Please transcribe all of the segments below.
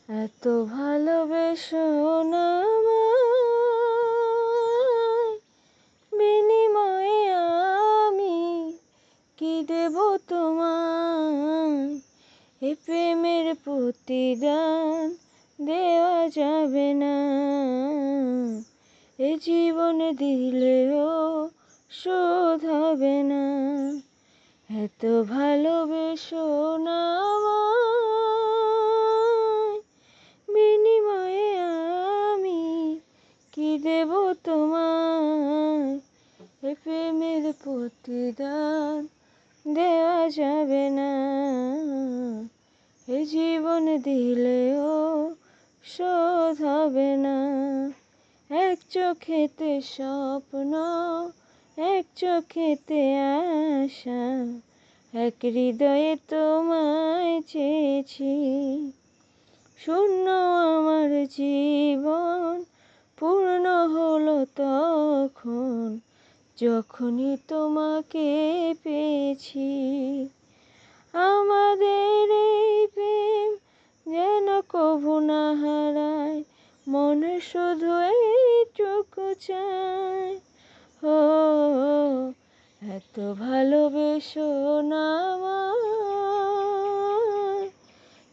এত ভালোবেসো না আমায়, বিনিময়ে আমি কি দেব তোমায়। এ প্রেমের প্রতিদান দেওয়া যাবে না, এ জীবন দিলেও শোধ হবে না। এত ভালোবেসো না আমায়, বিনিময়ে আমি কি দেব তোমায়। এ প্রেমের প্রতিদান দেওয়া যাবে না, এ জীবন দিলেও শোধ হবে না। এক চোখেতে স্বপ্ন, এক চোখেতে আশা, এক হৃদয়ে তোমায় চেয়েছি। শূন্য আমার জীবন পূর্ণ হলো তখন, যখনই তোমাকে পেয়েছি। আমাদের এই প্রেম যেন কভু না হারায়, মনে শুধু এইটুকু চায়। ও এত ভালোবেসো না আমায়,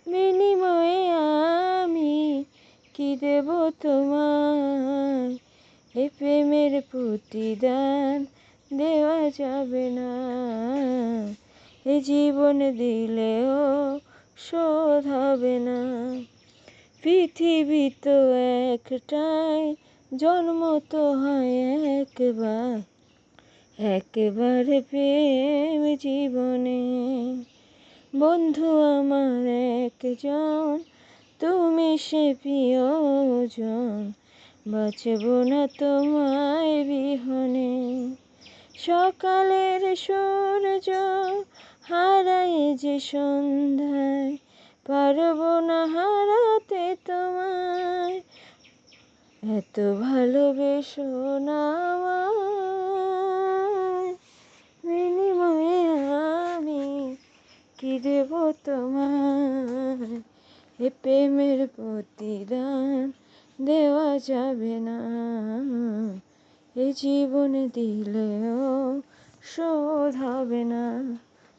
বিনিময়ে আমি কি দেব তোমায়। এ প্রেমের প্রতিদান দেওয়া যাবে না, এ জীবন দিলেও শোধ হবে না। পৃথিবী তো একটাই, জন্ম তো হয় একবার, একবারে প্রেম জীবনে। বন্ধু আমার একজন, তুমি সে প্রিয়জন, বাঁচব না তোমায় বিহনে। সকালের সূর্য হারায় যে সন্ধ্যায়, পারবো না হারাতে তোমায়। এত ভালোবেসো না আমায়, বিনিময়ে আমি কি দেব তোমায়। এ প্রেমের প্রতিদান দেওয়া যাবে না, এ জীবন দিলেও শোধ হবে না।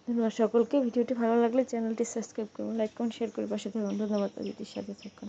ধন্যবাদ সকলকে। ভিডিওটি ভালো লাগলে চ্যানেলটি সাবস্ক্রাইব করুন, লাইক করুন, শেয়ার করে পাশে থাকুন। ধন্যবাদ। অদিতির সাথে থাকুন।